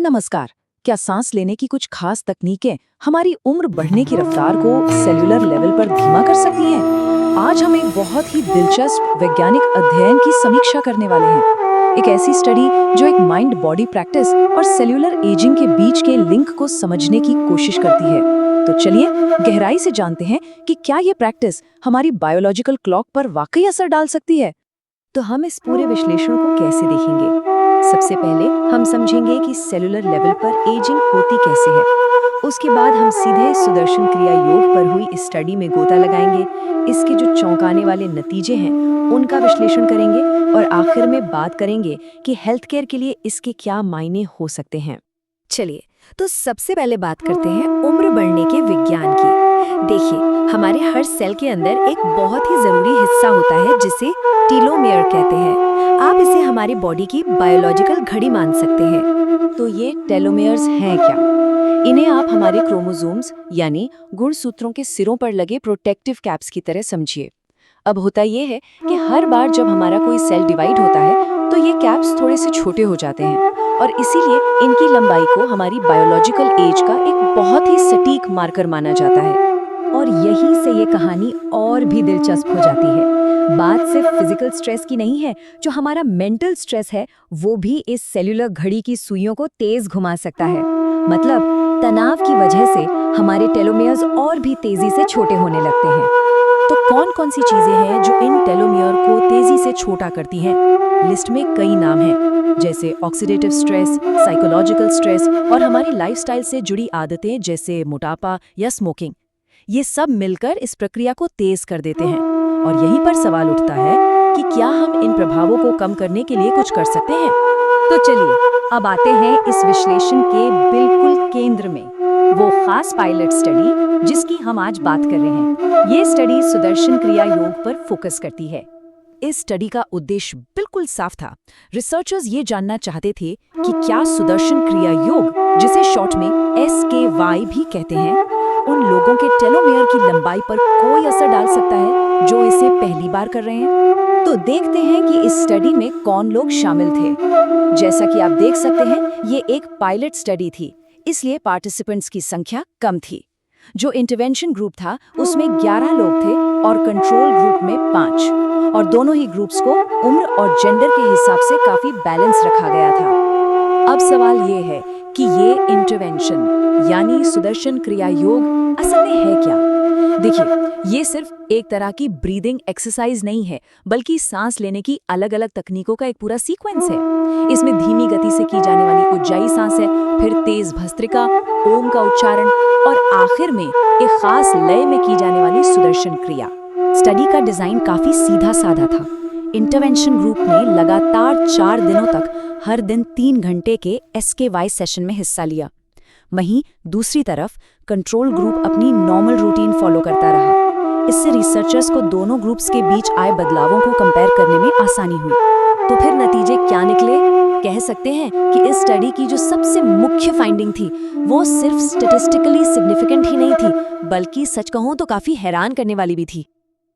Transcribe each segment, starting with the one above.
नमस्कार। क्या सांस लेने की कुछ खास तकनीकें हमारी उम्र बढ़ने की रफ्तार को सेल्यूलर लेवल पर धीमा कर सकती हैं? आज हम एक बहुत ही दिलचस्प वैज्ञानिक अध्ययन की समीक्षा करने वाले हैं। एक ऐसी स्टडी जो एक माइंड बॉडी प्रैक्टिस और सेल्यूलर एजिंग के बीच के लिंक को समझने की कोशिश करती है। तो चलिए गहराई से जानते हैं कि क्या ये प्रैक्टिस हमारी बायोलॉजिकल क्लॉक पर वाकई असर डाल सकती है। तो हम इस पूरे विश्लेषण को कैसे देखेंगे? सबसे पहले हम समझेंगे कि सेलुलर लेवल पर एजिंग होती कैसे है। उसके बाद हम सीधे सुदर्शन क्रिया योग पर हुई इस स्टडी में गोता लगाएंगे, इसके जो चौंकाने वाले नतीजे हैं उनका विश्लेषण करेंगे और आखिर में बात करेंगे कि हेल्थ केयर के लिए इसके क्या मायने हो सकते हैं। चलिए तो सबसे पहले बात करते हैं उम्र बढ़ने के विज्ञान की। देखिए, हमारे हर सेल के अंदर एक बहुत ही जरूरी हिस्सा होता है जिसे टीलोमेयर कहते हैं। आप इसे हमारी बॉडी की बायोलॉजिकल घड़ी मान सकते हैं। तो ये टेलोमेयर्स हैं क्या? इन्हें आप हमारे क्रोमोसोम्स यानी गुणसूत्रों के सिरों पर लगे प्रोटेक्टिव कैप्स की तरह समझिए। अब होता ये है कि हर बार जब हमारा कोई सेल डिवाइड होता है तो ये कैप्स थोड़े से छोटे हो जाते हैं और इसीलिए इनकी लंबाई को हमारी बायोलॉजिकल एज का एक बहुत ही सटीक मार्कर माना जाता है। और यहीं से ये कहानी और भी दिलचस्प हो जाती है। बात सिर्फ फिजिकल स्ट्रेस की नहीं है, जो हमारा मेंटल स्ट्रेस है वो भी इस सेल्यूलर घड़ी की सुइयों को तेज घुमा सकता है। मतलब तनाव की वजह से हमारे टेलोमेयर्स और भी तेजी से छोटे होने लगते हैं। तो कौन कौन सी चीजें हैं जो इन टेलोमेयर को तेजी से छोटा करती हैं? लिस्ट में कई नाम हैं, जैसे ऑक्सीडेटिव स्ट्रेस, साइकोलॉजिकल स्ट्रेस और हमारी लाइफस्टाइल से जुड़ी आदतें जैसे मोटापा या स्मोकिंग। ये सब मिलकर इस प्रक्रिया को तेज कर देते हैं। और यहीं पर सवाल उठता है कि क्या हम इन प्रभावों को कम करने के लिए कुछ कर सकते हैं? तो चलिए अब आते हैं इस विश्लेषण के बिल्कुल केंद्र में, वो खास पायलट स्टडी जिसकी हम आज बात कर रहे हैं। ये स्टडी सुदर्शन क्रिया योग पर फोकस करती है। इस स्टडी का उद्देश्य बिल्कुल साफ था। रिसर्चर्स ये जानना चाहते थे कि क्या सुदर्शन क्रिया योग, जिसे शॉर्ट में SKY भी कहते हैं, उन लोगों के टेलोमेयर की लंबाई पर कोई असर डाल सकता है जो इसे पहली बार कर रहे हैं। तो देखते हैं कि इस स्टडी में कौन लोग शामिल थे। जैसा कि आप देख सकते हैं, ये एक पायलट स्टडी थी, इसलिए पार्टिसिपेंट्स की संख्या कम थी। जो इंटरवेंशन ग्रुप था उसमें 11 लोग थे और कंट्रोल ग्रुप में 5, और दोनों ही ग्रुप्स को उम्र और जेंडर के हिसाब से काफी बैलेंस रखा गया था। अब सवाल ये है कि ये इंटरवेंशन यानी सुदर्शन क्रिया योग असल में है क्या? देखिए, ये सिर्फ एक तरह की ब्रीदिंग एक्सरसाइज नहीं है, बल्कि सांस लेने की अलग अलग तकनीकों का एक पूरा सीक्वेंस है। इसमें धीमी गति से की जाने वाली उज्जाई सांस है, फिर तेज भस्त्रिका, ओम का उच्चारण और आखिर में एक खास लय में की जाने वाली सुदर्शन क्रिया। स्टडी का डिजाइन काफी सीधा साधा था। इंटरवेंशन ग्रुप ने लगातार 4 दिनों तक हर दिन 3 घंटे के SKY सेशन में हिस्सा लिया। वहीं दूसरी तरफ कंट्रोल ग्रुप अपनी नॉर्मल रूटीन फॉलो करता रहा। इससे रिसर्चर्स को दोनों ग्रुप्स के बीच आए बदलावों को कंपेयर करने में आसानी हुई। तो फिर नतीजे क्या निकले? कह सकते हैं कि इस स्टडी की जो सबसे मुख्य फाइंडिंग थी वो सिर्फ स्टैटिस्टिकली सिग्निफिकेंट ही नहीं थी, बल्कि सच कहूं तो काफी हैरान करने वाली भी थी।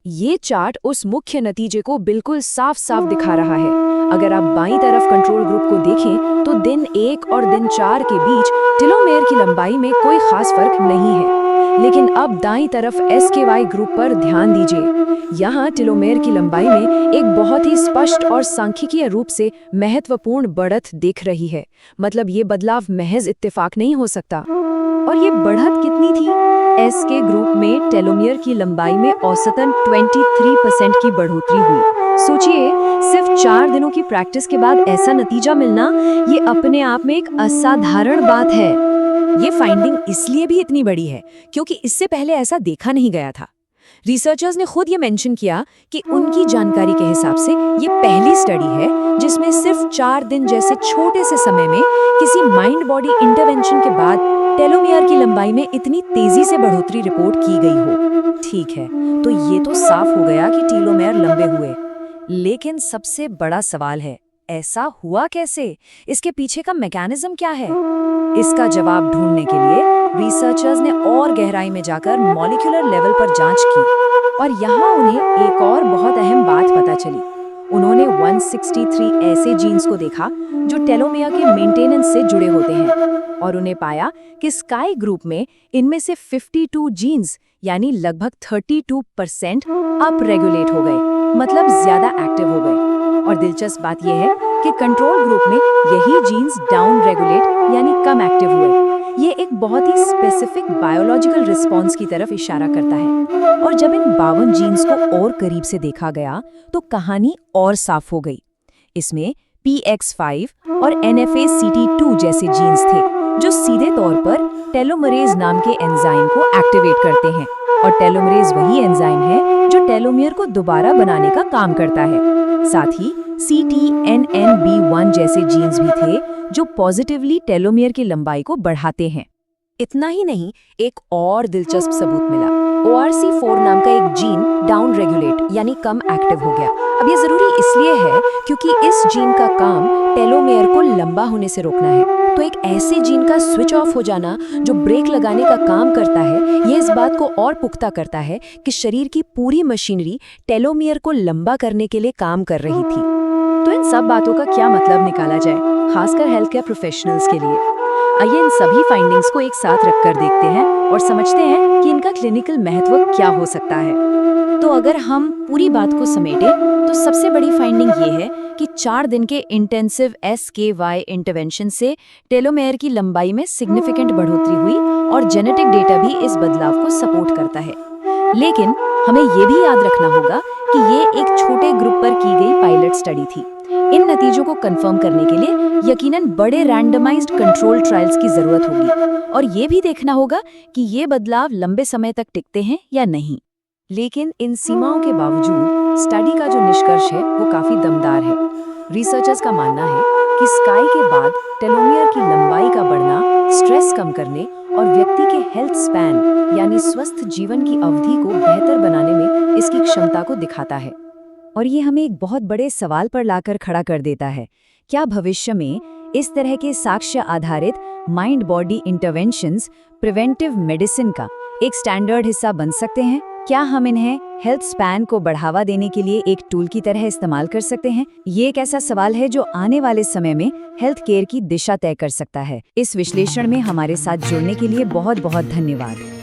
ये चार्ट उस मुख्य नतीजे को बिल्कुल साफ साफ दिखा रहा है। अगर आप बाईं तरफ कंट्रोल ग्रुप को देखें तो दिन 1 और दिन 4 के बीच टेलोमेयर की लंबाई में कोई खास फर्क नहीं है। लेकिन अब दाईं तरफ SKY ग्रुप पर ध्यान दीजिए। यहाँ टेलोमेयर की लंबाई में एक बहुत ही स्पष्ट और सांख्यिकीय रूप से महत्वपूर्ण बढ़त दिख रही है। मतलब ये बदलाव महज इत्तेफाक नहीं हो सकता। और ये बढ़त कितनी थी? SK ग्रुप में टेलोमेयर की लंबाई में औसतन 23% की बढ़ोतरी हुई। सोचिए, सिर्फ 4 दिनों की प्रैक्टिस के बाद ऐसा नतीजा मिलना, ये अपने आप में एक असाधारण बात है। ये फाइंडिंग इसलिए भी इतनी बड़ी है क्योंकि इससे पहले ऐसा देखा नहीं गया था। रिसर्चर्स ने खुद ये मेंशन किया कि उनकी जानकारी के हिसाब से ये पहली स्टडी है जिसमें सिर्फ 4 दिन जैसे छोटे से समय में किसी माइंड बॉडी इंटरवेंशन के बाद टेलोमेयर की लंबाई में इतनी तेजी से बढ़ोतरी रिपोर्ट की गई हो। ठीक है, तो ये तो साफ हो गया कि टेलोमेयर लंबे हुए। लेकिन सबसे बड़ा सवाल है, ऐसा हुआ कैसे? इसके पीछे का मैकेनिज्म क्या है? इसका जवाब ढूंढने के लिए रिसर्चर्स ने और गहराई में जाकर मॉलिक्यूलर लेवल पर जांच की और यहाँ उन्हें एक और बहुत अहम बात पता चली। उन्होंने 163 ऐसे जीन्स को देखा जो टेलोमियर के मेंटेनेंस से जुड़े होते हैं और उन्हें पाया कि स्काई ग्रुप में इनमें से 52 जीन्स यानी लगभग 32% अप रेगुलेट हो गए, मतलब ज्यादा एक्टिव हो गए। और दिलचस्प बात यह है कि कंट्रोल ग्रुप में यही जीन्स डाउन रेगुलेट यानी कम एक्टिव हुए। ये एक बहुत ही स्पेसिफिक बायोलॉजिकल रिस्पॉन्स की तरफ इशारा करता है। और जब इन 52 जीन्स को और करीब से देखा गया तो कहानी और साफ हो गई। इसमें PX5 और NFACT2 जैसे जीन्स थे जो सीधे तौर पर टेलोमरेज नाम के एंजाइम को एक्टिवेट करते हैं, और टेलोमरेज वही एंजाइम है जो टेलोमियर को दोबारा बनाने का काम करता है। साथ ही CTNNB1 जैसे जीन्स भी थे जो पॉजिटिवली टेलोमियर की लंबाई को बढ़ाते हैं। इतना ही नहीं, एक और दिलचस्प सबूत मिला। ORC4 नाम का एक जीन डाउन रेगुलेट यानी कम एक्टिव हो गया। अब ये जरूरी इसलिए है क्योंकि इस जीन का काम टेलोमेयर को लंबा होने से रोकना है। तो एक ऐसे जीन का स्विच ऑफ हो जाना जो ब्रेक लगाने का काम करता है, ये इस बात को और पुख्ता करता है कि शरीर की पूरी मशीनरी टेलोमेयर को लंबा करने के लिए काम कर रही थी। तो इन सब बातों का क्या मतलब निकाला जाए, खासकर हेल्थ केयर प्रोफेशनल्स के लिए? आइए इन सभी फाइंडिंग्स को एक साथ रखकर देखते हैं और समझते हैं कि इनका क्लिनिकल महत्व क्या हो सकता है। तो अगर हम पूरी बात को समेटें तो सबसे बड़ी फाइंडिंग ये है कि 4 दिन के इंटेंसिव SKY इंटरवेंशन से टेलोमेयर की लंबाई में सिग्निफिकेंट बढ़ोतरी हुई और जेनेटिक डेटा भी इस बदलाव को सपोर्ट करता है। लेकिन हमें ये भी याद रखना होगा कि ये एक छोटे ग्रुप पर की गई पायलट स्टडी थी। इन नतीजों को कंफर्म करने के लिए यकीनन बड़े रैंडमाइज्ड कंट्रोल ट्रायल्स की जरूरत होगी, और ये भी देखना होगा कि ये बदलाव लंबे समय तक टिकते हैं या नहीं। लेकिन इन सीमाओं के बावजूद स्टडी का जो निष्कर्ष है वो काफी दमदार है। रिसर्चर्स का मानना है कि स्काई के बाद टेलोमियर की लंबाई का बढ़ना स्ट्रेस कम करने और व्यक्ति के हेल्थ स्पैन यानी स्वस्थ जीवन की अवधि को बेहतर बनाने में इसकी क्षमता को दिखाता है। और ये हमें एक बहुत बड़े सवाल पर लाकर खड़ा कर देता है, क्या भविष्य में इस तरह के साक्ष्य आधारित mind body interventions preventive medicine का एक स्टैंडर्ड हिस्सा बन सकते हैं? क्या हम इन्हें हेल्थ स्पैन को बढ़ावा देने के लिए एक टूल की तरह इस्तेमाल कर सकते हैं? ये एक ऐसा सवाल है जो आने वाले समय में हेल्थ केयर की दिशा तय कर सकता है। इस विश्लेषण में हमारे साथ जुड़ने के लिए बहुत बहुत धन्यवाद।